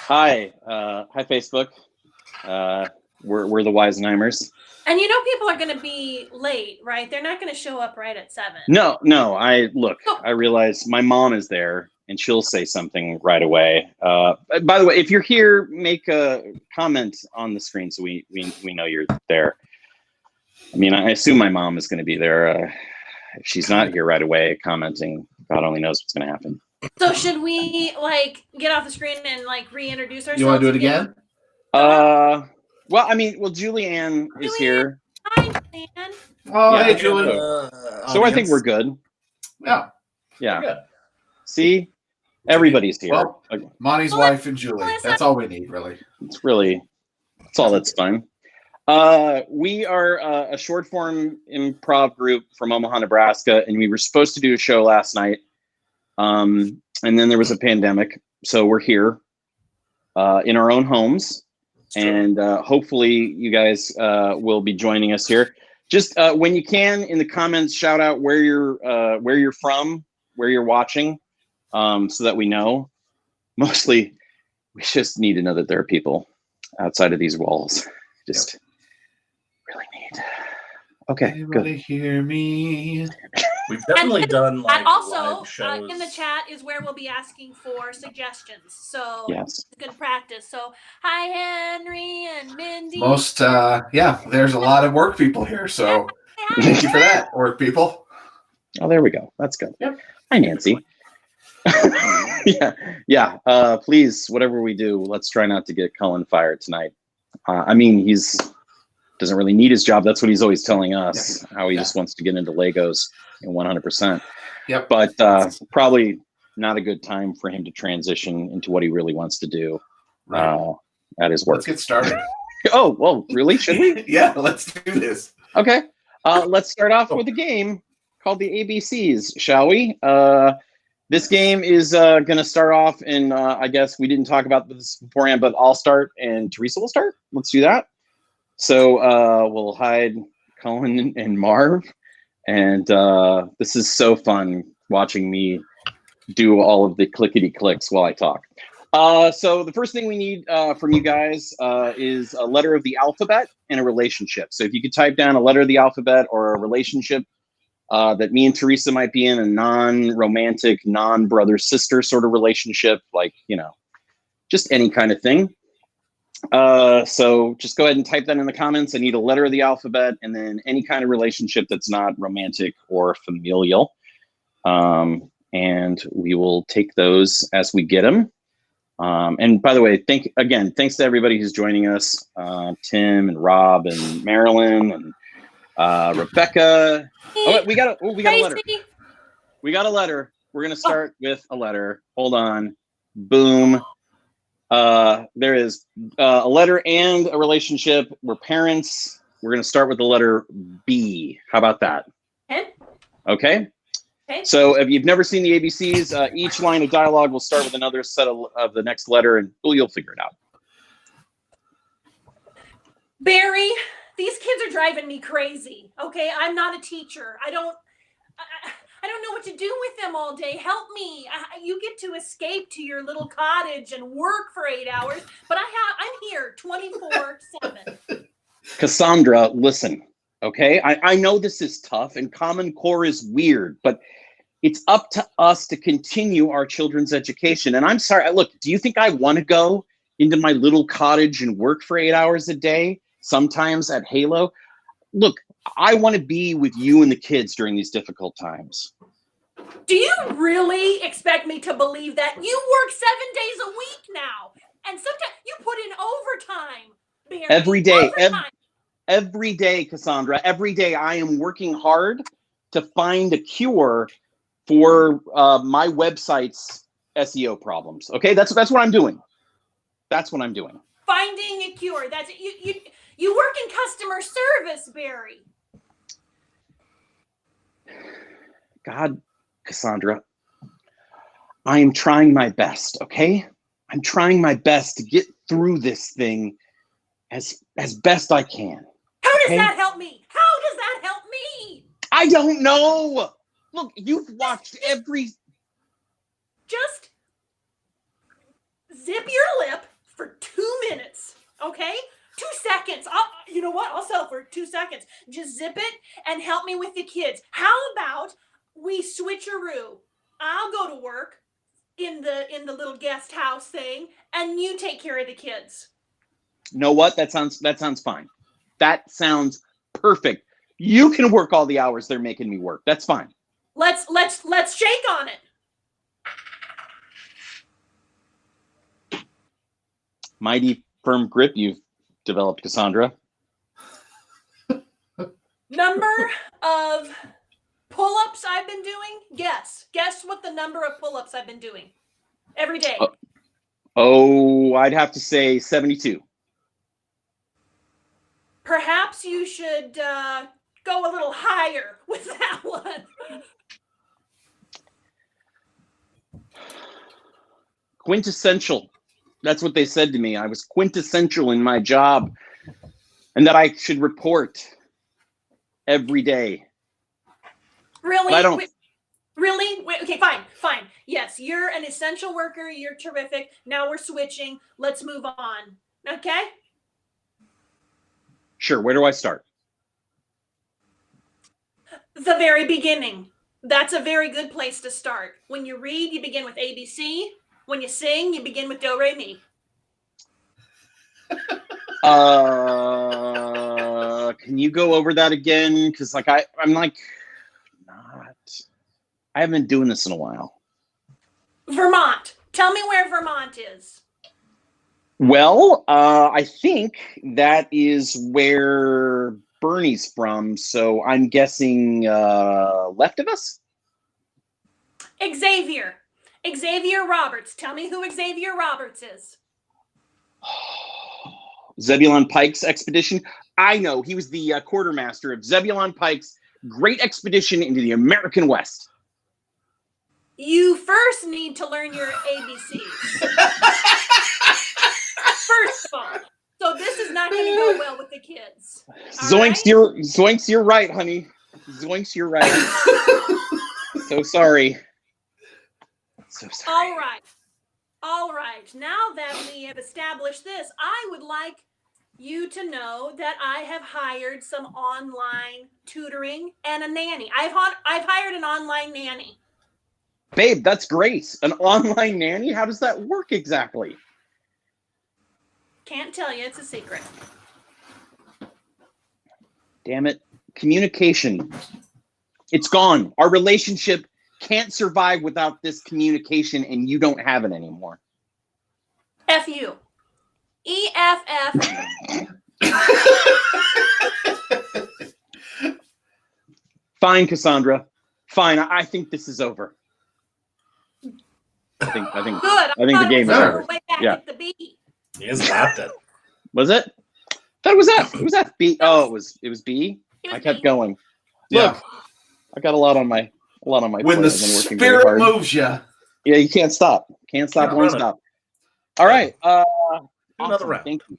Hi, hi Facebook. We're the Weisenheimers. And you know people are going to be late, right? They're not going to show up right at 7. No. I realize my mom is there, and she'll say something right away. By the way, if you're here, make a comment on the screen so we know you're there. I mean, I assume my mom is going to be there. If she's not here right away, commenting, God only knows what's going to happen. So should we get off the screen and reintroduce ourselves? You want to do it again? Well, Julianne is here. Hi, Julianne. Oh, yeah, hey, Julianne. So I think we're good. Yeah. Good. See, everybody's here. Well, Monty's wife and Julie. That's all we need, really. It's all that's fun. We are a short form improv group from Omaha, Nebraska, and we were supposed to do a show last night. And then there was a pandemic, so we're here in our own homes, and hopefully you guys will be joining us here. Just when you can, in the comments, shout out where you're from, where you're watching, so that we know. Mostly, we just need to know that there are people outside of these walls. Just really need. Okay, Anybody good. Hear me? We've definitely done also live shows. in the chat is where we'll be asking for suggestions. So yes, it's good practice. So hi Henry and Mindy. There's a lot of work people here, so thank you for that, work people. Oh, there we go. That's good. Yep. Hi, Nancy. Yeah. Please, whatever we do, let's try not to get Cullen fired tonight. I mean, he's doesn't really need his job. That's what he's always telling us, how he just wants to get into Legos in 100%. Yep. But probably not a good time for him to transition into what he really wants to do at his work. Let's get started. Oh, well, really? Should we? Yeah, let's do this. Okay. Let's start off with a game called the ABCs, shall we? This game is going to start off, and I guess we didn't talk about this beforehand, but I'll start and Teresa will start. Let's do that. So we'll hide Cullen and Marv, and this is so fun watching me do all of the clickety clicks while I talk. So the first thing we need from you guys is a letter of the alphabet and a relationship. So if you could type down a letter of the alphabet or a relationship that me and Teresa might be in, a non-romantic, non-brother-sister sort of relationship, just any kind of thing. So just go ahead and type that in the comments. I need a letter of the alphabet and then any kind of relationship that's not romantic or familial. And we will take those as we get them. And by the way, thanks to everybody who's joining us, Tim and Rob and Marilyn and Rebecca. Oh, we got a letter. We got a letter. We're going to start with a letter. Hold on. Boom. There is a letter and a relationship. We're parents. We're going to start with the letter B. How about that? Okay. So if you've never seen the ABCs, each line of dialogue will start with another set of the next letter, and you'll figure it out. Barry, these kids are driving me crazy. Okay, I'm not a teacher. I don't know what to do with them all day. Help me. You get to escape to your little cottage and work for 8 hours, but I'm here 24/7. Cassandra, listen, okay? I know this is tough and Common Core is weird, but it's up to us to continue our children's education. And I'm sorry, look, do you think I want to go into my little cottage and work for 8 hours a day, sometimes at Halo? Look, I want to be with you and the kids during these difficult times. Do you really expect me to believe that? You work 7 days a week now, and sometimes you put in overtime, Barry. Every day, every day, Cassandra, every day I am working hard to find a cure for my website's SEO problems. Okay, that's what I'm doing. That's what I'm doing. Finding a cure. That's you work in customer service, Barry. God, Cassandra, I am trying my best, okay? I'm trying my best to get through this thing as best I can. How does that help me? How does that help me? I don't know. Look, you've watched every... Just zip your lip 2 seconds. Just zip it and help me with the kids. How about we switcheroo? I'll go to work in the little guest house thing, and you take care of the kids. You know what? That sounds fine. That sounds perfect. You can work all the hours they're making me work. That's fine. Let's shake on it. Mighty firm grip you've developed, Cassandra. Number of pull-ups I've been doing? Guess what the number of pull-ups I've been doing every day. Oh, I'd have to say 72. Perhaps you should go a little higher with that one. Quintessential. That's what they said to me. I was quintessential in my job, and that I should report every day. Really? But I don't. Really? Wait, okay, fine. Yes, you're an essential worker. You're terrific. Now we're switching. Let's move on. Okay? Sure. Where do I start? The very beginning. That's a very good place to start. When you read, you begin with ABC. When you sing, you begin with do, re, mi. Can you go over that again? Because I haven't been doing this in a while. Vermont. Tell me where Vermont is. Well, I think that is where Bernie's from. So I'm guessing left of us. Xavier Roberts. Tell me who Xavier Roberts is. Zebulon Pike's expedition. I know, he was the quartermaster of Zebulon Pike's great expedition into the American West. You first need to learn your ABCs. First of all. So this is not going to go well with the kids. Zoinks, you're right, honey. Zoinks, you're right. So sorry. All right. Now that we have established this, I would like you to know that I have hired some online tutoring and a nanny. I've hired an online nanny. Babe, that's great. An online nanny? How does that work exactly? Can't tell you. It's a secret. Damn it. Communication. It's gone. Our relationship can't survive without this communication, and you don't have it anymore. F you. EFF. Fine, Cassandra. Fine. I think this is over. I think Good. the game is over. Way back Yeah. at the B. He has lapped it. Was it? I thought it was F. It was F. B. Oh, it was B. I kept going. Yeah. Look, I got a lot on my When plate. the I've been working very spirit hard. moves you. Yeah, you can't stop. Can't stop, Keep won't running. stop. All right. Another Awesome. round. Thank you.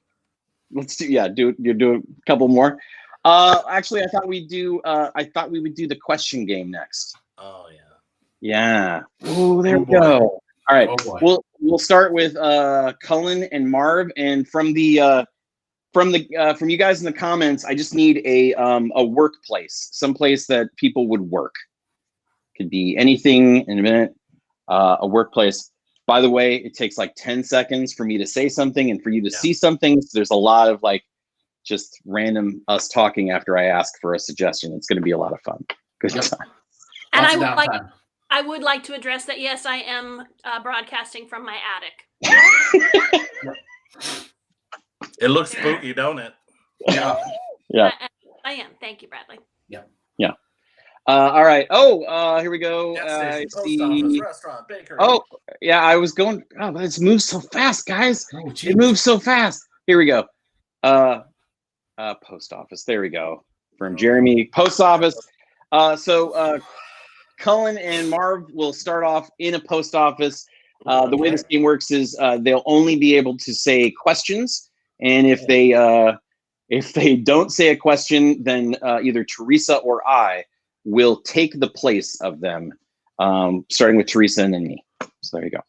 Let's do a couple more. Actually, I thought we would do the question game next. Oh yeah. Yeah. Oh, there Oh, we boy. go. All right. Oh, boy. We'll start with Cullen and Marv, and from you guys in the comments, I just need a workplace, someplace that people would work. Could be anything in a minute. A workplace. By the way, it takes like 10 seconds for me to say something and for you to see something. So there's a lot of just random us talking after I ask for a suggestion. It's going to be a lot of fun. Good time. And Lots of downtime. I would like to address that. Yes, I am broadcasting from my attic. It looks spooky, don't it? Yeah. Yeah. I am. Thank you, Bradley. All right. Here we go. Gas I station, post see. office, restaurant, bakery. Oh, yeah. I was going. Oh, but it's moved so fast, guys. Oh, It geez. moves so fast. Here we go. Post office. There we go. From Jeremy. Post office. So Cullen and Marv will start off in a post office. The way this game works is they'll only be able to say questions, and if they don't say a question, then either Teresa or I will take the place of them, starting with Teresa and then me. So there you go.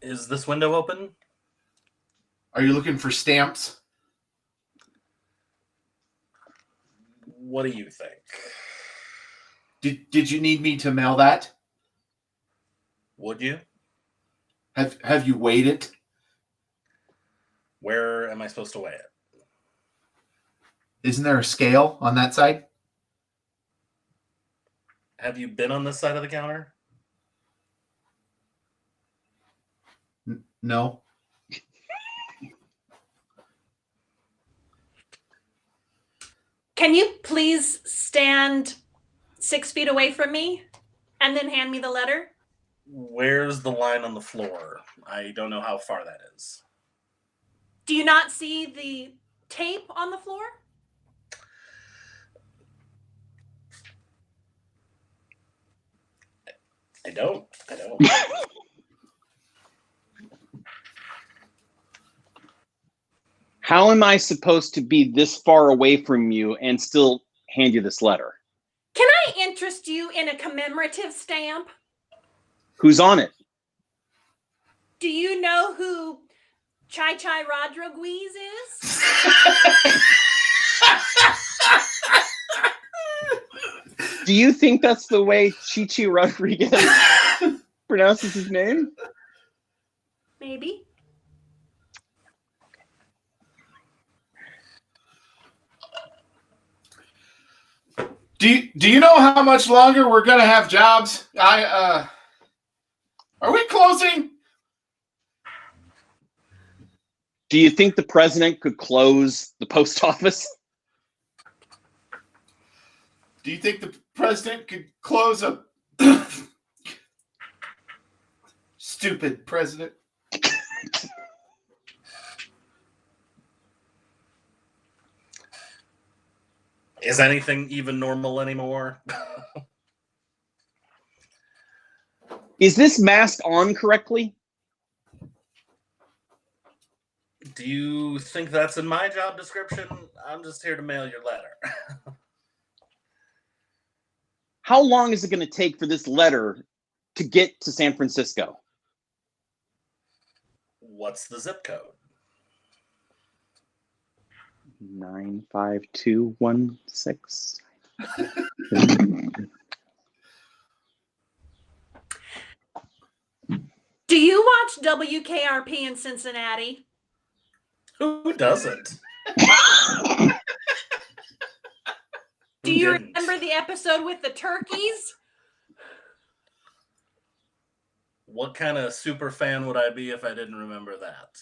Is this window open? Are you looking for stamps? What do you think? Did you need me to mail that? Would you? Have you weighed it? Where am I supposed to weigh it? Isn't there a scale on that side? Have you been on this side of the counter? No. Can you please stand 6 feet away from me and then hand me the letter? Where's the line on the floor? I don't know how far that is. Do you not see the tape on the floor? I don't. How am I supposed to be this far away from you and still hand you this letter? Can I interest you in a commemorative stamp? Who's on it? Do you know who Chai Chai Rodriguez is? Do you think that's the way Chichi Rodriguez pronounces his name? Maybe. Do you know how much longer we're gonna have jobs? Are we closing? Do you think the president could close the post office? Do you think the president could close a stupid president? Is anything even normal anymore? Is this mask on correctly? Do you think that's in my job description? I'm just here to mail your letter. How long is it going to take for this letter to get to San Francisco? What's the zip code? 95216. Do you watch WKRP in Cincinnati? Who doesn't? Do you remember the episode with the turkeys? What kind of super fan would I be if I didn't remember that?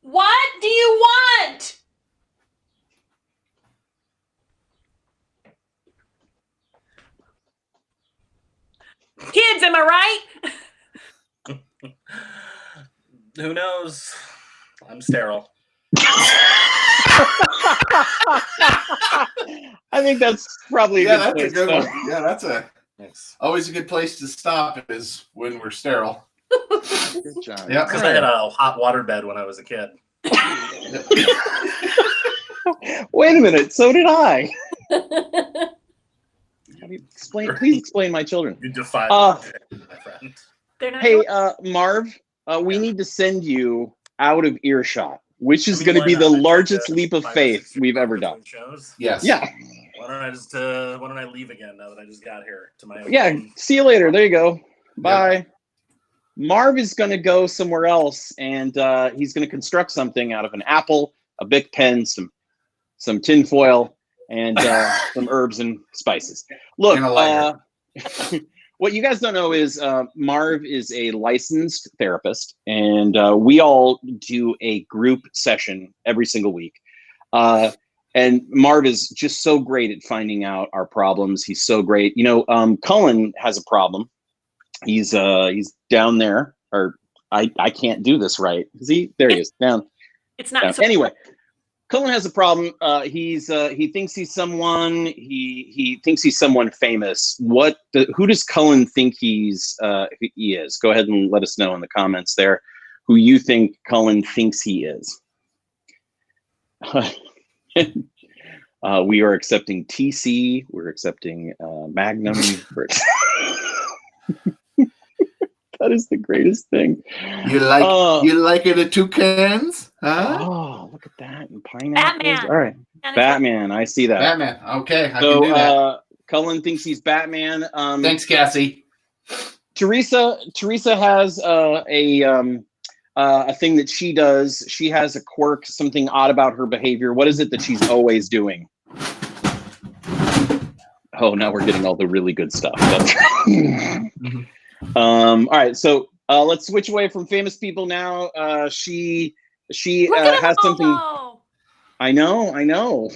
What do you want? Kids, am I right? Who knows? I'm sterile. I think that's probably Yeah, a good that's a place. good So, one. Yeah, that's Thanks. always a good place to stop is when we're sterile. good job. Yeah. Because I had a hot water bed when I was a kid. Wait a minute. So did I. Please explain my children. You defy Uh, my friend. They're not Hey, yours. Marv, we Yeah. need to send you out of earshot, which is I mean, going to why be not? the I took largest a leap of 5 or faith 6 we've year ever between done. Shows. Yes. Yeah. Why don't I leave again now that I just got here to my own Yeah. home? See you later. There you go. Bye. Marv is going to go somewhere else, and he's going to construct something out of an apple, a Bic pen, some tin foil, and some herbs and spices. Look, And a lighter. what you guys don't know is Marv is a licensed therapist, and we all do a group session every single week. And Marv is just so great at finding out our problems. He's so great. You know, Cullen has a problem. He's down there, or I can't do this right. There he is, down. It's down. not. Anyway, Cullen has a problem. He thinks he's someone. He thinks he's someone famous. Who does Cullen think he is? Go ahead and let us know in the comments there who you think Cullen thinks he is. We are accepting TC. We're accepting Magnum. That is the greatest thing. You like it at toucans? Huh? Oh, look at that. And pineapples. Batman. All right. Batman. I see that. Batman. Okay, I can do that. Cullen thinks he's Batman. Thanks, Cassie. Teresa has a thing that she does. She has a quirk, something odd about her behavior. What is it that she's always doing? Oh, now we're getting all the really good stuff. All right, so let's switch away from famous people now. She has something. I know.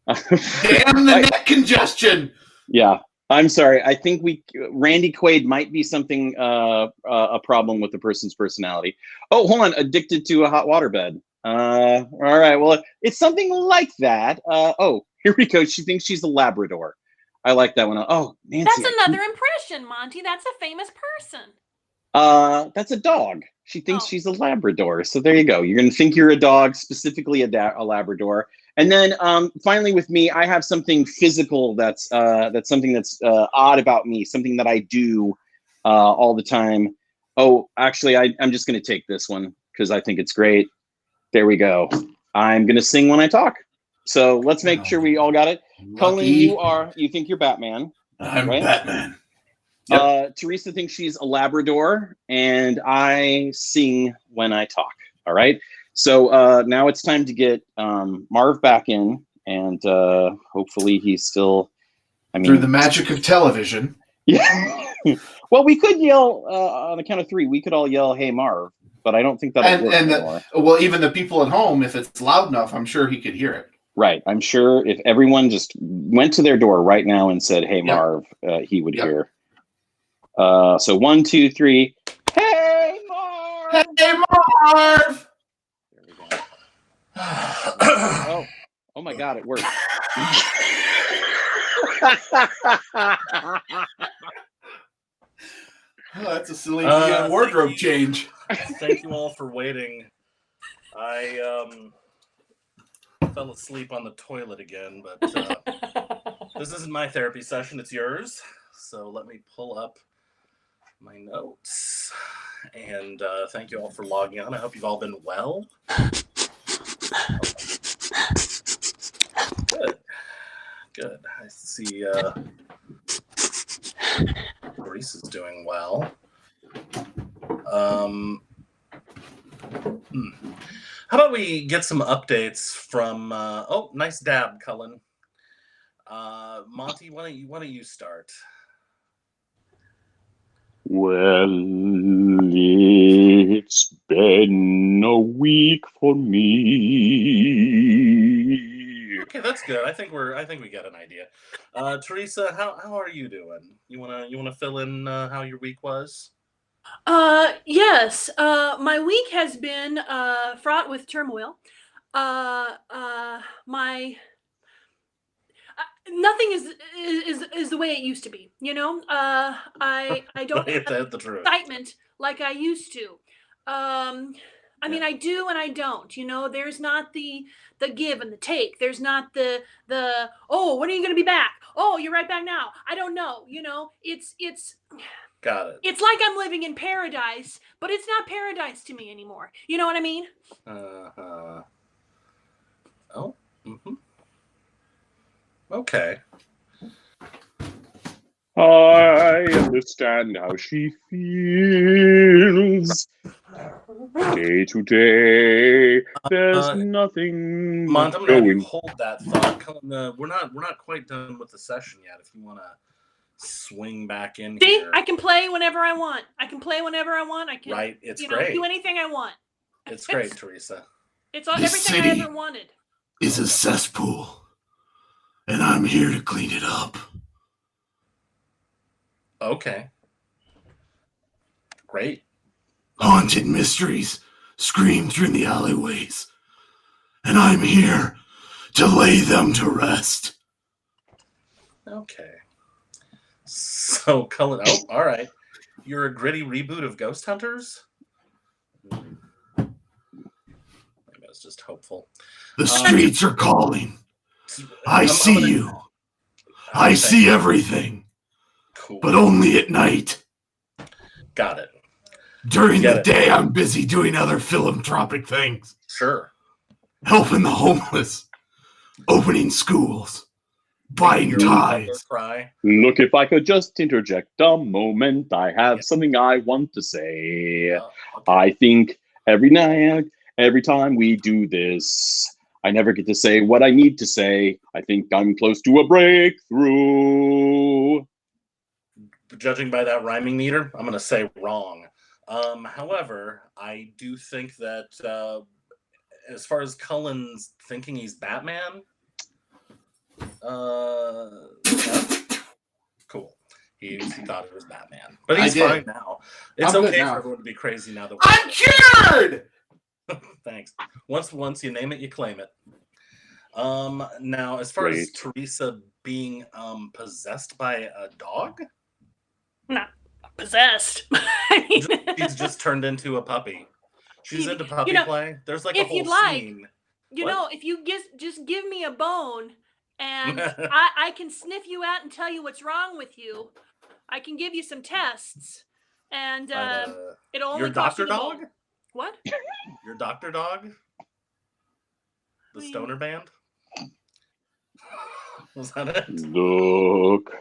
Damn the neck congestion. Yeah, I'm sorry. I think Randy Quaid might be something a problem with the person's personality. Oh, hold on. Addicted to a hot water bed. All right. Well, it's something like that. Oh, here we go. She thinks she's a Labrador. I like that one. Oh, Nancy. That's another impression, Monty. That's a famous person. That's a dog. She thinks she's a Labrador. So there you go. You're going to think you're a dog, specifically a Labrador. And then finally with me, I have something physical that's something that's odd about me, something that I do all the time. Oh, actually, I'm just going to take this one because I think it's great. There we go. I'm going to sing when I talk. So let's make sure we all got it. Cullen, you think you're Batman. I'm right? Batman. Yep. Teresa thinks she's a Labrador, and I sing when I talk. All right. So now it's time to get Marv back in, and hopefully he's still. Through the magic of television. Yeah. Well, we could yell on the count of 3. We could all yell, "Hey, Marv!" But I don't think that'll work anymore. Well, even the people at home, if it's loud enough, I'm sure he could hear it. Right. I'm sure if everyone just went to their door right now and said, "Hey, Marv," he would hear. So 1, 2, 3. Hey, Marv! Hey, Marv! There we go. Oh my God! It worked. That's a silly wardrobe change. Thank you all for waiting. I fell asleep on the toilet again, but this isn't my therapy session, it's yours. So let me pull up my notes. And thank you all for logging on. I hope you've all been well. Good. I see Reese is doing well. How about we get some updates from nice dab, Cullen. Monty, why don't you start? Well, it's been a week for me. Okay, that's good. I think we got an idea. Teresa, how are you doing? You wanna fill in how your week was? Yes. My week has been fraught with turmoil. Nothing is the way it used to be. I don't have the truth. excitement like I used to. I mean, I do and I don't. There's not the give and the take. There's not the oh, when are you going to be back? Oh, you're right back now. I don't know. It's got it. It's like I'm living in paradise, but it's not paradise to me anymore. You know what I mean? Oh. Mm-hmm. Okay. I understand how she feels. Day to day, there's nothing. Mont, I'm gonna have you hold that thought. We're not quite done with the session yet. If you want to swing back in here. I can play whenever I want. I can. Right, it's great. Do anything I want. It's great, Teresa. It's everything I ever wanted. It's a cesspool, and I'm here to clean it up. Okay. Great. Haunted mysteries scream through the alleyways, and I'm here to lay them to rest. Okay. So, Cullen, all right. You're a gritty reboot of Ghost Hunters? Maybe I was just hopeful. The streets are calling. I see you. I see everything. Cool. But only at night. Got it. During Get the it. day, I'm busy doing other philanthropic things. Sure. Helping the homeless. Opening schools. Buying Your mother ties. cry. Look, if I could just interject a moment, I have something I want to say. Okay. I think every night, every time we do this, I never get to say what I need to say. I think I'm close to a breakthrough. Judging by that rhyming meter, I'm going to say wrong. However, I do think that as far as Cullen's thinking he's Batman, yeah, cool. He thought it was Batman, but he's fine now. It's I'm good okay now. for everyone to be crazy now that I'm cured! Thanks. Once you name it, you claim it. Now, as far as Great. Teresa being possessed by a dog, Not possessed. I mean, she's just turned into a puppy. She's into puppy play. There's like a if whole you'd like, scene. you What? know, if you just give me a bone and I can sniff you out and tell you what's wrong with you. I can give you some tests, and it'll only Your cost doctor you the dog? bone. What? Your doctor dog? The I mean- stoner band? Was that it? Look.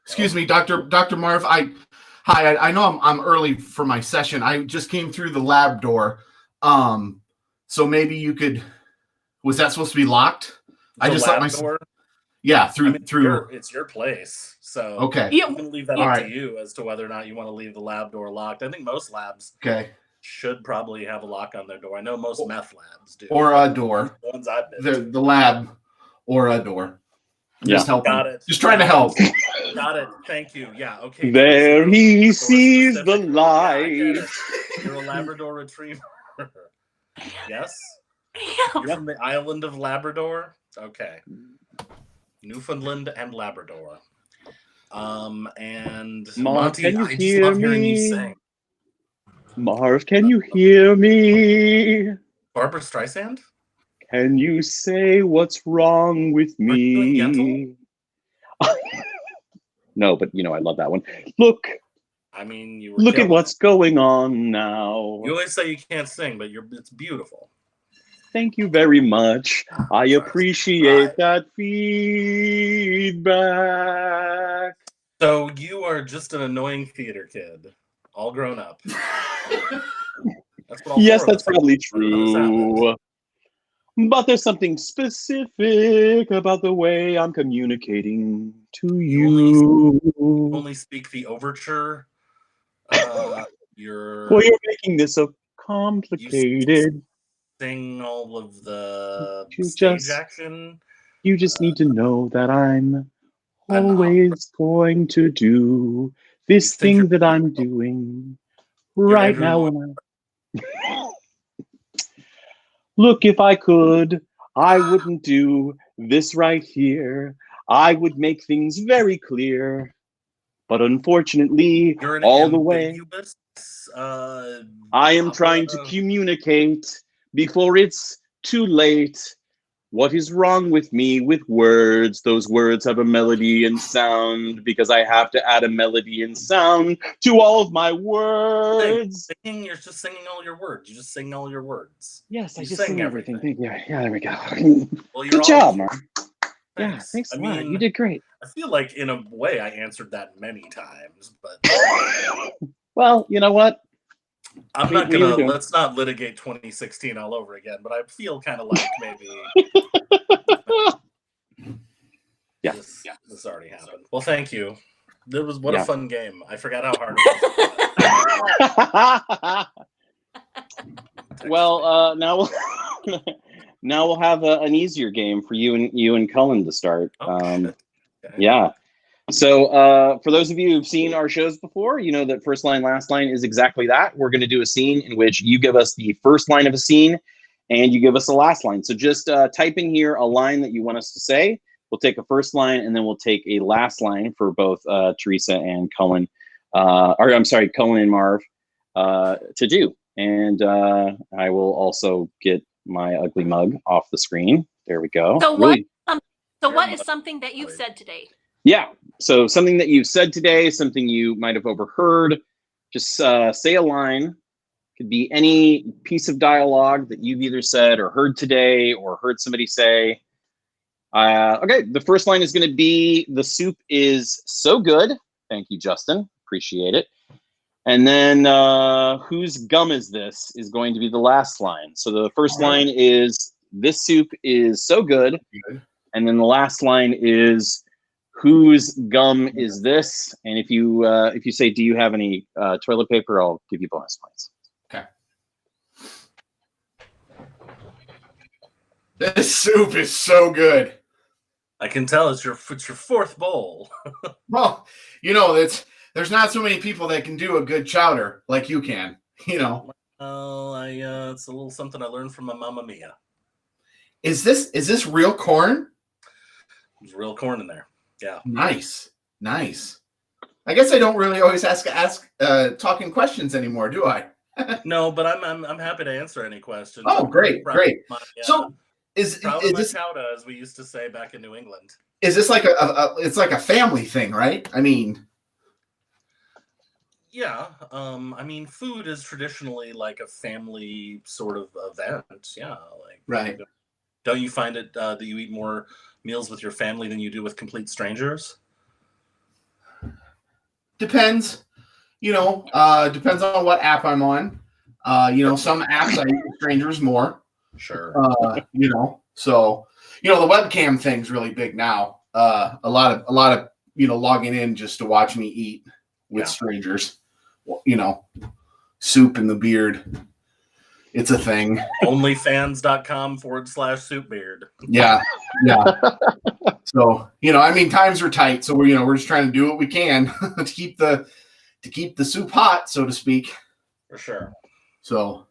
Excuse me, Dr. Marv. I know I'm early for my session. I just came through the lab door. So maybe you could. Was that supposed to be locked? I just let my door. Yeah, through. It's your place, so Okay. I'm gonna leave that All up right. to you as to whether or not you want to leave the lab door locked. I think most labs should probably have a lock on their door. I know most meth labs do. Or a door. The ones I've been The lab or a door. Just helping. Got it. Just trying to help. Got it. Thank you. Yeah. Okay. There he sees the specifically. light. Yeah, I get it. You're a Labrador Retriever. Yes. You're from the island of Labrador. Okay. Newfoundland and Labrador. And Marv, Monty, can you I just hear love hearing you me? sing. Marv, can you hear me? Barbara Streisand? Can you say what's wrong with Are you doing me? No, but I love that one. Look. I mean, you were Look at killing what's it. going on now. You always say you can't sing, but it's beautiful. Thank you very much. I appreciate that feedback. So you are just an annoying theater kid, all grown up. That's what all Yes, four of that's us are. probably true. But there's something specific about the way I'm communicating to you. Only speak the overture. You're making this so complicated. Sing all of the You stage just- action. You just need to know that I'm always going to do this thing that I'm doing right now. Look, if I could, I wouldn't do this right here. I would make things very clear. But unfortunately, You're an all the way, ambiguous, I am trying to communicate before it's too late. What is wrong with me with words? Those words have a melody and sound because I have to add a melody and sound to all of my words. You're just singing all your words. You just sing all your words. Yes, I You just sing everything. Thank you. Yeah, there we go. Well, Good job, Mark. Thanks. Yeah, thanks a lot. mean, You did great. I feel like in a way I answered that many times, but well, you know what? I'm not gonna. Let's not litigate 2016 all over again. But I feel kind of like maybe. This already happened. Well, thank you. It was a fun game. I forgot how hard it was. Well, now we'll have an easier game for you and Cullen to start. Okay. Yeah. So for those of you who've seen our shows before, you know that first line, last line is exactly that. We're going to do a scene in which you give us the first line of a scene and you give us the last line. So just type in here a line that you want us to say. We'll take a first line and then we'll take a last line for both Teresa and Cullen, Cullen and Marv to do. And I will also get my ugly mug off the screen. There we go. So what is something that you've said today? Yeah. So something that you've said today, something you might have overheard, Just say a line. Could be any piece of dialogue that you've either said or heard today or heard somebody say. Okay, the first line is going to be, the soup is so good. Thank you, Justin. Appreciate it. And then whose gum is this is going to be the last line. So the first line is, this soup is so good. And then the last line is, whose gum is this? And if you say, do you have any toilet paper, I'll give you bonus points. Okay. This soup is so good. I can tell it's your fourth bowl. Well, there's not so many people that can do a good chowder like you can. Well, it's a little something I learned from my Mamma Mia. Is this real corn? There's real corn in there. Yeah. Nice. I guess I don't really always ask talking questions anymore, do I? No, but I'm happy to answer any questions. Oh, great. So proud of my chowder, as we used to say back in New England. Is this like it's like a family thing, right? I mean, yeah. Food is traditionally like a family sort of event. Yeah. Right. Don't you find it that you eat more meals with your family than you do with complete strangers? Depends. Depends on what app I'm on. Some apps I eat with strangers more. Sure. So the webcam thing's really big now. A lot of logging in just to watch me eat with strangers. Soup in the beard. It's a thing. Onlyfans.com/soupbeard. Yeah. So times are tight, so we're just trying to do what we can to keep the soup hot, so to speak. For sure. So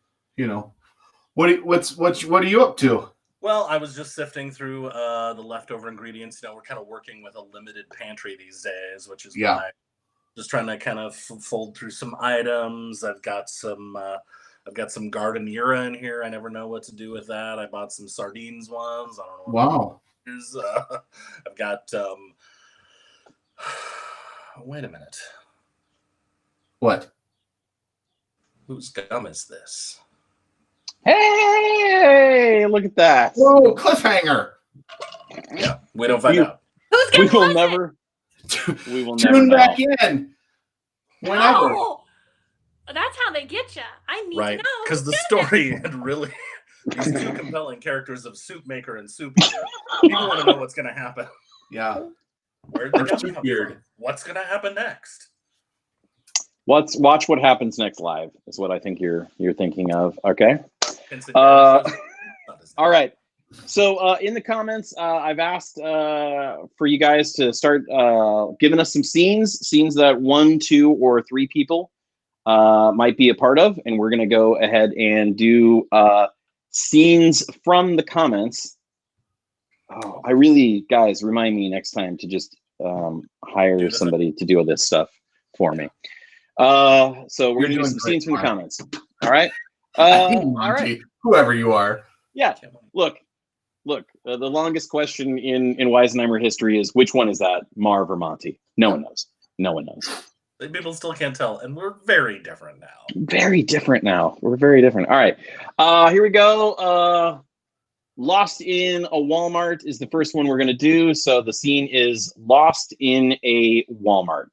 what are you up to? Well, I was just sifting through the leftover ingredients. We're kind of working with a limited pantry these days, which is why I'm just trying to kind of fold through some items. I've got some Gardeniera in here. I never know what to do with that. I bought some sardines once. I don't know. Wow. I've got wait a minute. What? Whose gum is this? Hey, look at that. Whoa, cliffhanger. Yeah, we don't find out. Who's We gonna will never. We will never Tune know. back in. Whenever. Oh, that's how they get you. I need to know. Because the story had really these two compelling characters of Soup Maker and Soup Eater. People want to know what's going to happen. Yeah. Where'd the gum Soup come Beard. from? What's going to happen next? Watch what happens next live is what I think you're thinking of. Okay. All All right. So in the comments, I've asked for you guys to start giving us some scenes that 1, 2, or 3 people might be a part of, and we're going to go ahead and do scenes from the comments. Oh, guys, remind me next time to just hire somebody to do all this stuff for me. So we're going to do some scenes from the comments. All right. All right. Whoever you are. Yeah. Look. The longest question in Weisenheimer history is, which one is that, Marv or Monty? No one knows. People still can't tell, and we're very different now. Very different now. We're very different. All right. Here we go. Lost in a Walmart is the first one we're going to do. So the scene is lost in a Walmart.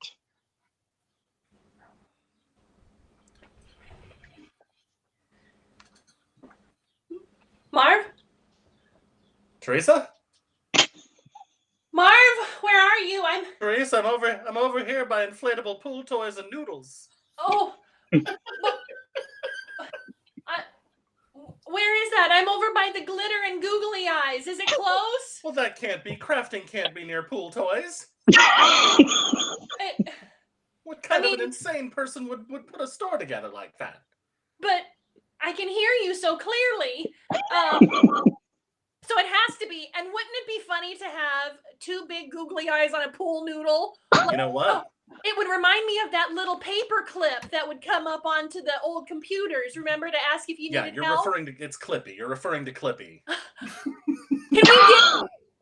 Marv? Teresa? Marv, where are you? Teresa, I'm over here by inflatable pool toys and noodles. Oh. Where is that? I'm over by the glitter and googly eyes. Is it close? Well, that can't be. Crafting can't be near pool toys. What kind of an insane person would put a store together like that? But I can hear you so clearly. So it has to be. And wouldn't it be funny to have 2 big googly eyes on a pool noodle? You know what? It would remind me of that little paper clip that would come up onto the old computers. Remember, to ask if you needed help? It's Clippy. You're referring to Clippy.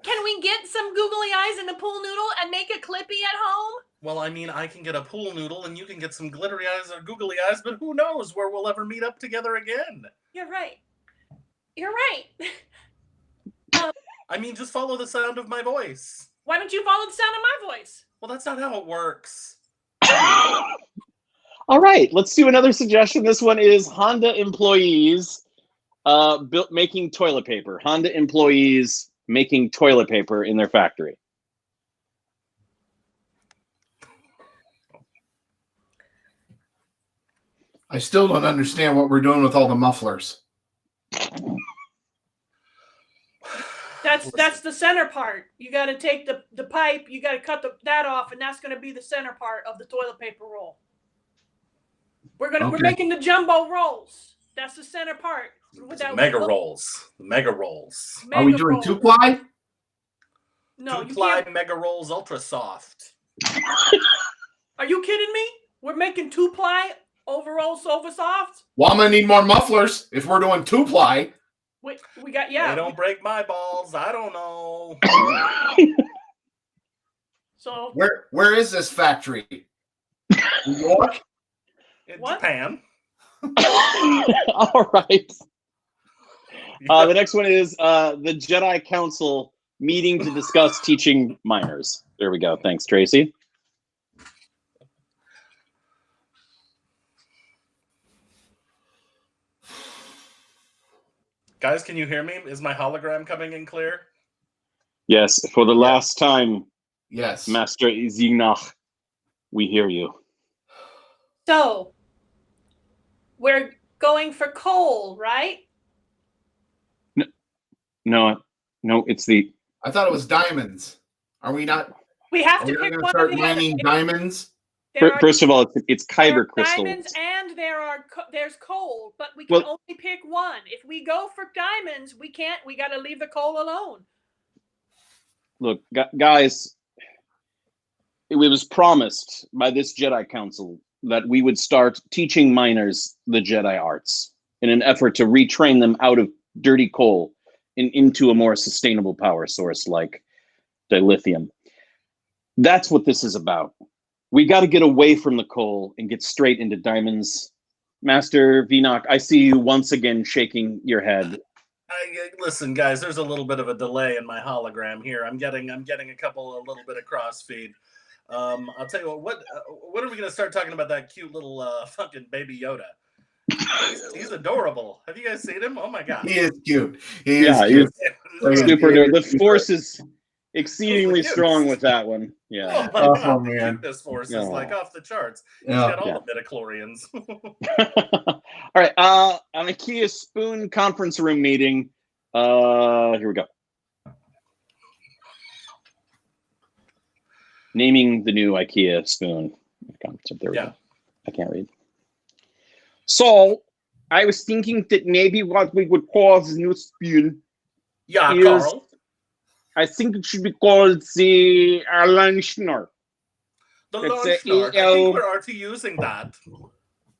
Can we get some googly eyes in the pool noodle and make a Clippy at home? Well, I mean, I can get a pool noodle and you can get some glittery eyes or googly eyes, but who knows where we'll ever meet up together again. You're right. You're right. I mean, just follow the sound of my voice. Why don't you follow the sound of my voice? Well, that's not how it works. All right, let's do another suggestion. This one is Honda employees making toilet paper. Honda employees making toilet paper in their factory. I still don't understand what we're doing with all the mufflers. That's the center part. You got to take the pipe. You got to cut that off, and that's going to be the center part of the toilet paper roll. We're making the jumbo rolls. That's the center part. Mega rolls. Mega rolls. Are we doing 2-ply? No, 2-ply mega rolls, ultra soft. Are you kidding me? We're making 2-ply overall sofa soft. Well, I'm gonna need more mufflers if we're doing 2-ply. We got They don't break my balls. I don't know. So where is this factory? New York? In Japan. All right. The next one is the Jedi Council meeting to discuss teaching minors. There we go. Thanks, Tracy. Guys, can you hear me? Is my hologram coming in clear? Yes, for the last time. Yes. Master Izinach, we hear you. So, we're going for coal, right? No, it's the... I thought it was diamonds. Are we not? We have to pick one of the mining diamonds? First of all, it's kyber crystals. Diamonds and there's coal, but we can only pick one. If we go for diamonds, we can't. We got to leave the coal alone. Look, guys, it was promised by this Jedi Council that we would start teaching minors the Jedi arts in an effort to retrain them out of dirty coal and into a more sustainable power source like dilithium. That's what this is about. We got to get away from the coal and get straight into diamonds. Master Vinoc, I see you once again shaking your head. Listen, guys, there's a little bit of a delay in my hologram here. I'm getting a little bit of cross feed. I'll tell you what are we going to start talking about that cute little fucking baby Yoda? He's adorable. Have you guys seen him? Oh my god. He is cute. He is cute. He's super. The force is exceedingly strong with that one. Yeah. Oh my god, man. The cuteness force is like off the charts. He's got all the midichlorians. All right. An IKEA spoon conference room meeting. Here we go. Naming the new IKEA spoon. There we go. I can't read. So, I was thinking that maybe what we would call the new spoon is, Carl. I think it should be called the Lunchner. The Lunchner. I think we're already using that.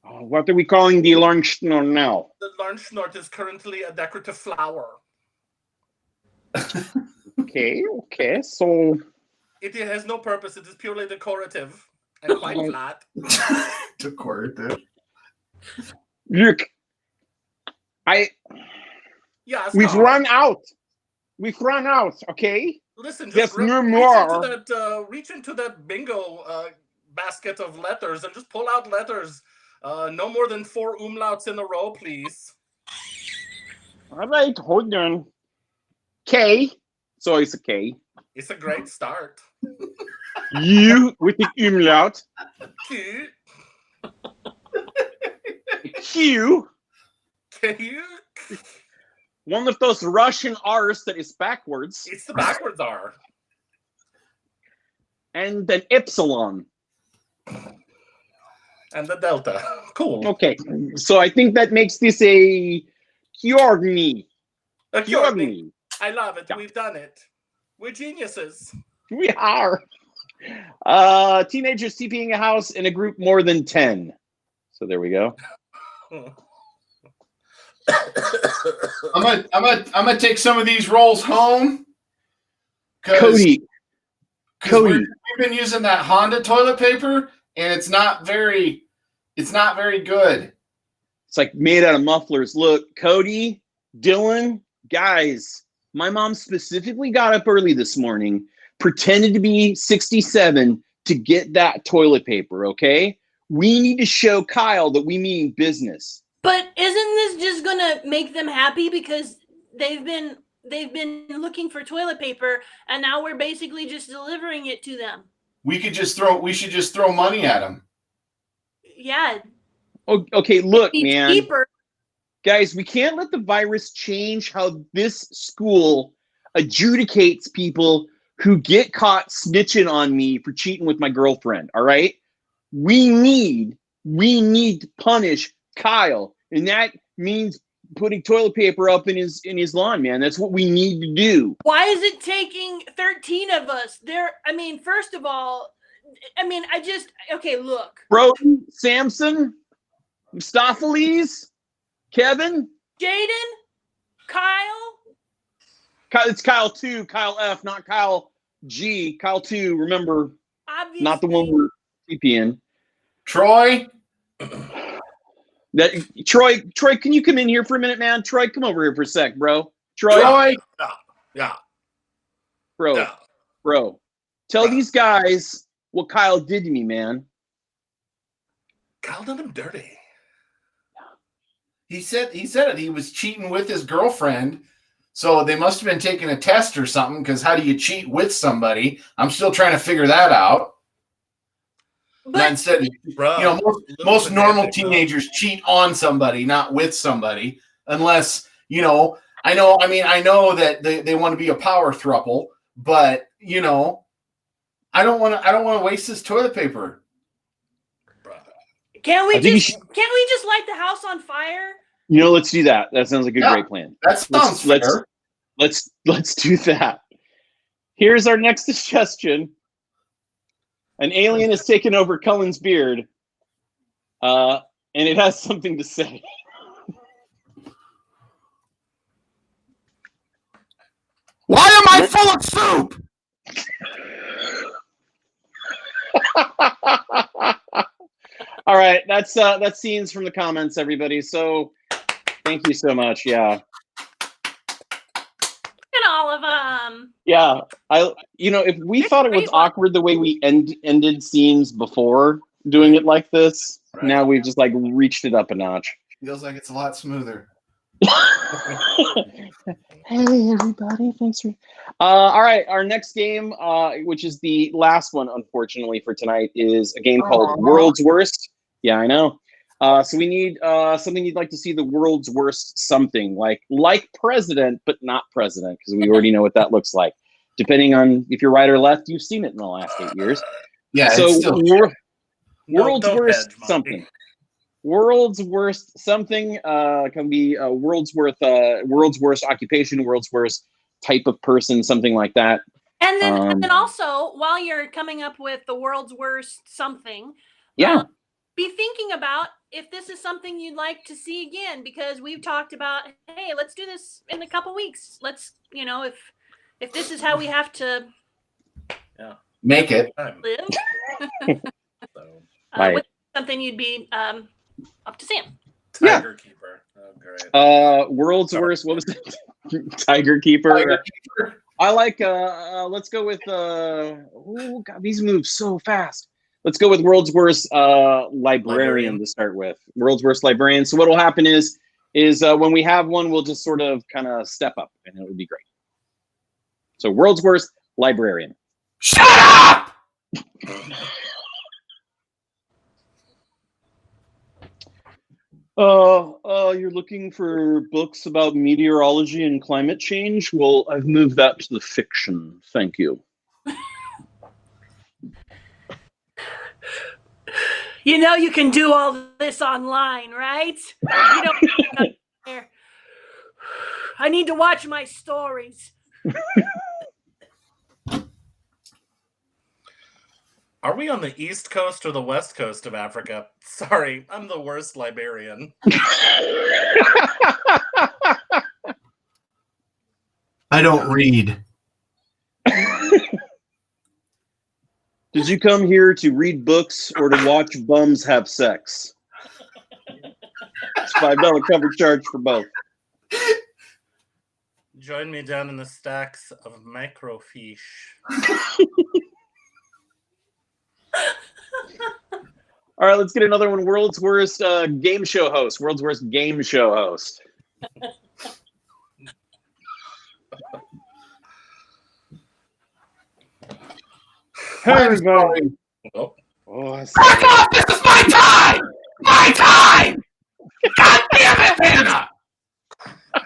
What are we calling the Lunchner now? The Lunchner is currently a decorative flower. Okay, so... It has no purpose. It is purely decorative and quite flat. Decorative. Look, we've run out. Okay. Listen, just no more. Reach into that bingo basket of letters and just pull out letters. No more than 4 umlauts in a row, please. All right, hold on. K. So it's a K. It's a great start. U with the umlaut. Q. Q. Q. One of those Russian R's that is backwards. It's the backwards R. And then epsilon. And the delta. Cool. Okay, so I think that makes this a Kyorgny. A Kyorgny. I love it. Yeah. We've done it. We're geniuses. We are. Teenagers TPing a house in a group more than 10. So there we go. I'm gonna take some of these rolls home. Cody, Because Cody. we've been using that Honda toilet paper, and it's not very good. It's like made out of mufflers. Look, Cody, Dylan, guys, my mom specifically got up early this morning, pretended to be 67 to get that toilet paper, okay? We need to show Kyle that we mean business. But isn't this just gonna make them happy because they've been looking for toilet paper and now we're basically just delivering it to them? We should just throw money at them. Yeah. Okay, look, It'd be man. cheaper. Guys, we can't let the virus change how this school adjudicates people who get caught snitching on me for cheating with my girlfriend, all right? We need to punish Kyle, and that means putting toilet paper up in his lawn, man. That's what we need to do. Why is it taking 13 of us? First of all, okay, look. Bro, Samson, Mustopheles, Kevin, Jaden, Kyle. It's Kyle 2, Kyle F, not Kyle G. Kyle 2, remember, Obviously. not the one we're TPing. Troy? Troy, can you come in here for a minute, man? Troy, come over here for a sec, bro. Troy? Yeah. Bro, Yeah. bro. Tell these guys what Kyle did to me, man. Kyle done him dirty. He said it. He was cheating with his girlfriend. So they must have been taking a test or something, because how do you cheat with somebody? I'm still trying to figure that out. But instead, Bro, most normal teenagers cheat on somebody, not with somebody, unless, I know that they want to be a power throuple, but I don't want to waste this toilet paper. can't we just light the house on fire? Let's do that. That sounds like a great plan. That sounds fair. Let's do that. Here's our next suggestion. An alien has taken over Cullen's beard, and it has something to say. Why am I full of soup? All right, that's scenes from the comments, everybody. So thank you so much. Yeah. And all of them. Yeah. If we thought it was awkward the way we ended scenes before doing it like this, now we've just reached it up a notch. Feels like it's a lot smoother. Hey everybody, thanks for all right, our next game, which is the last one unfortunately for tonight, is a game called World's Worst. Yeah, I know. So we need something you'd like to see the world's worst something, like president but not president, because we already know what that looks like. Depending on if you're right or left, you've seen it in the last 8 years. Yeah, so world's worst something. World's worst something can be world's worst occupation, world's worst type of person, something like that. And then also, while you're coming up with the world's worst something, be thinking about if this is something you'd like to see again, because we've talked about, hey, let's do this in a couple weeks. Let's, if this is how we have to make it live. What's something you'd be up to seeing? Tiger Keeper. Oh, great. World's worst. What was it? Tiger Keeper. I like. Let's go with. Oh God, these move so fast. Let's go with world's worst librarian to start with. World's worst librarian. So what will happen is when we have one, we'll just sort of kind of step up, and it would be great. So world's worst librarian. Shut up! You're looking for books about meteorology and climate change? Well, I've moved that to the fiction. Thank you. You can do all this online, right? I need to watch my stories. Are we on the East Coast or the West Coast of Africa? Sorry, I'm the worst librarian. I don't read. Did you come here to read books or to watch bums have sex? It's $5 cover charge for both. Join me down in the stacks of microfiche. All right, let's get another one. World's worst game show host. World's worst game show host. Hey, everybody. Oh, Back up! This is my time! My time! God damn it, Hannah!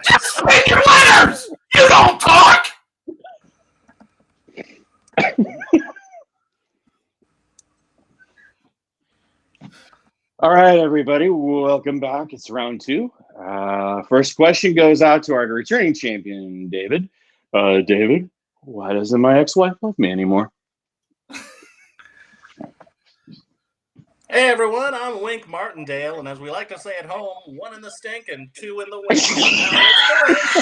Just speak your letters! You don't talk! All right, everybody, welcome back. It's round 2. First question goes out to our returning champion, David. David, why doesn't my ex-wife love me anymore? hey everyone, I'm Wink Martindale, and as we like to say at home, 1 in the stink and 2 in the wink. Now let's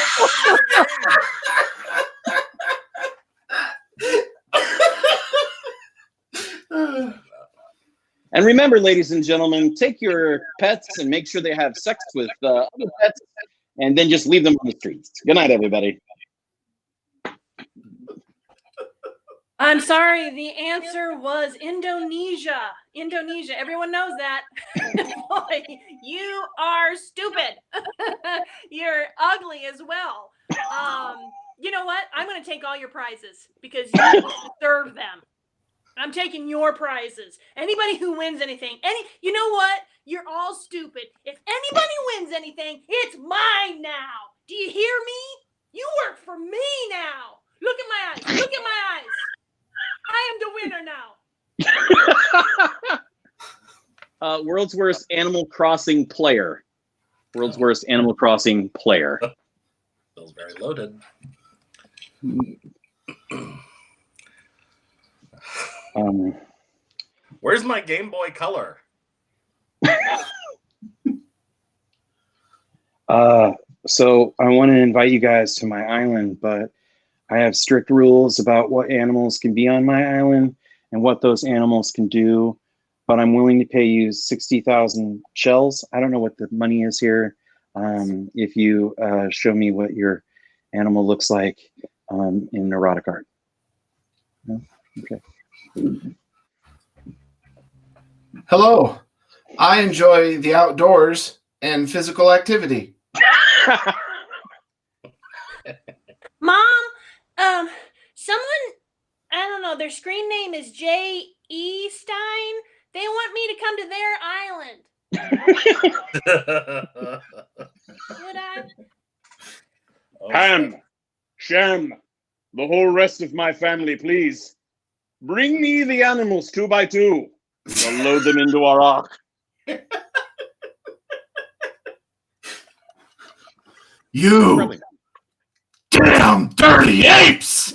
go. And remember, ladies and gentlemen, take your pets and make sure they have sex with other pets, and then just leave them on the streets. Good night, everybody. I'm sorry. The answer was Indonesia. Indonesia. Everyone knows that. Boy, you are stupid. You're ugly as well. You know what? I'm going to take all your prizes because you deserve them. I'm taking your prizes. Anybody who wins anything, you know what? You're all stupid. If anybody wins anything, it's mine now. Do you hear me? You work for me now. Look at my eyes. Look at my eyes. I am the winner now. World's worst Animal Crossing player. World's worst Animal Crossing player. Feels very loaded. Where's my Game Boy Color? So I want to invite you guys to my island, but I have strict rules about what animals can be on my island and what those animals can do. But I'm willing to pay you 60,000 shells. I don't know what the money is here. If you show me what your animal looks like in neurotic art. No? Okay. Hello. I enjoy the outdoors and physical activity. Mom, someone, I don't know, their screen name is J.E. Stein. They want me to come to their island. Would I? Ham, Shem, the whole rest of my family, please. Bring me the animals 2 by 2. We'll load them into our ark. You damn dirty apes!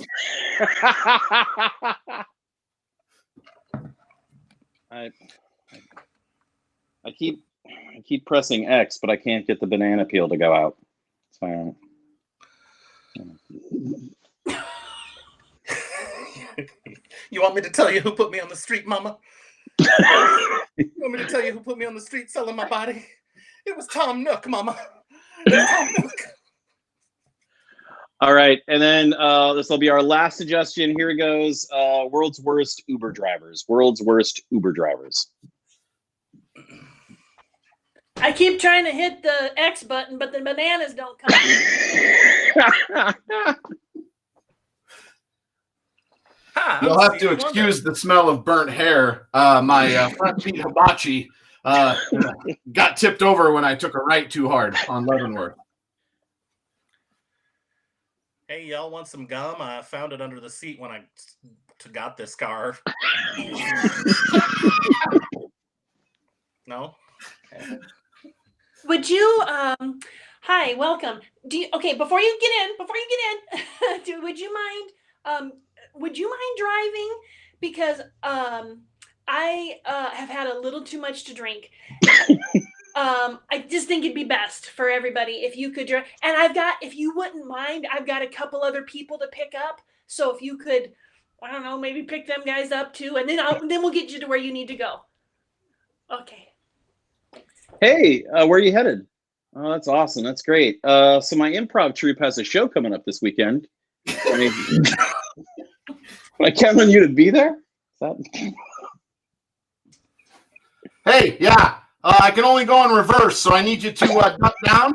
I keep pressing X, but I can't get the banana peel to go out. It's fine. You want me to tell you who put me on the street, Mama? You want me to tell you who put me on the street selling my body? It was Tom Nook, Mama. It was Tom Nook. All right, and then this will be our last suggestion. Here it goes. World's worst Uber drivers. World's worst Uber drivers. I keep trying to hit the X button, but the bananas don't come. You'll have to excuse the smell of burnt hair. My front feet hibachi got tipped over when I took a right too hard on Leavenworth. Hey, y'all want some gum? I found it under the seat when I got this car. No? Would you, hi, welcome. Okay, before you get in, would you mind driving? Because I have had a little too much to drink. I just think it'd be best for everybody if you could drive. And if you wouldn't mind, I've got a couple other people to pick up. So if you could I don't know, maybe pick them guys up too, and then we'll get you to where you need to go. Okay. Hey, where are you headed? Oh, that's awesome. That's great. So my improv troupe has a show coming up this weekend. I mean, I count on you to be there. Hey, yeah. I can only go in reverse, so I need you to duck down.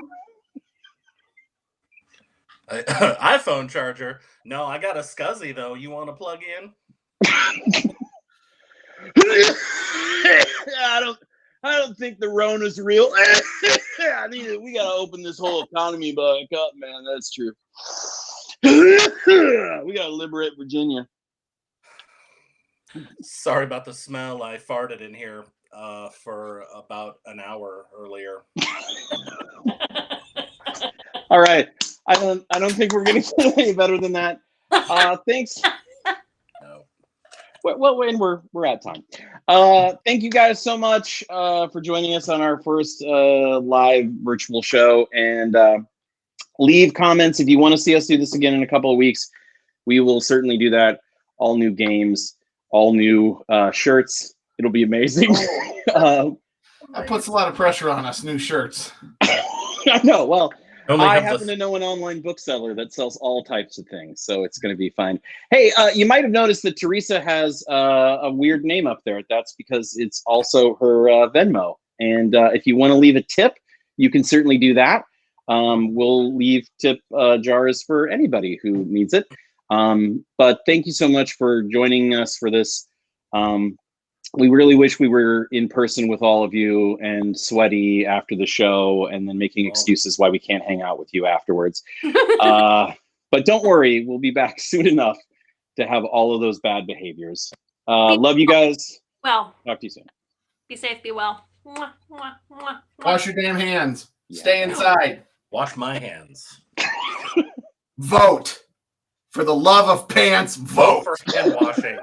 iPhone charger. No, I got a SCSI though. You want to plug in? I don't think the Rona's real. We gotta open this whole economy back up, man. That's true. We gotta liberate Virginia. Sorry about the smell. I farted in here for about an hour earlier. All right. I don't think we're gonna get any better than that. Thanks. No. Well, Wayne, we're at time. Thank you guys so much for joining us on our first live virtual show. And leave comments if you want to see us do this again in a couple of weeks. We will certainly do that. All new games, all new shirts. It'll be amazing. That puts a lot of pressure on us, new shirts. I know. Well, Only I have happen to know an online bookseller that sells all types of things, so it's going to be fine. Hey, you might have noticed that Teresa has a weird name up there. That's because it's also her Venmo. And if you want to leave a tip, you can certainly do that. We'll leave tip jars for anybody who needs it. But thank you so much for joining us for this. We really wish we were in person with all of you and sweaty after the show and then making excuses why we can't hang out with you afterwards. But don't worry, we'll be back soon enough to have all of those bad behaviors. Love you guys. Well, talk to you soon. Be safe, be well. Mwah, mwah, mwah, mwah. Wash your damn hands. Yeah. Stay inside. Wash my hands. Vote. For the love of pants, vote. For hand washing.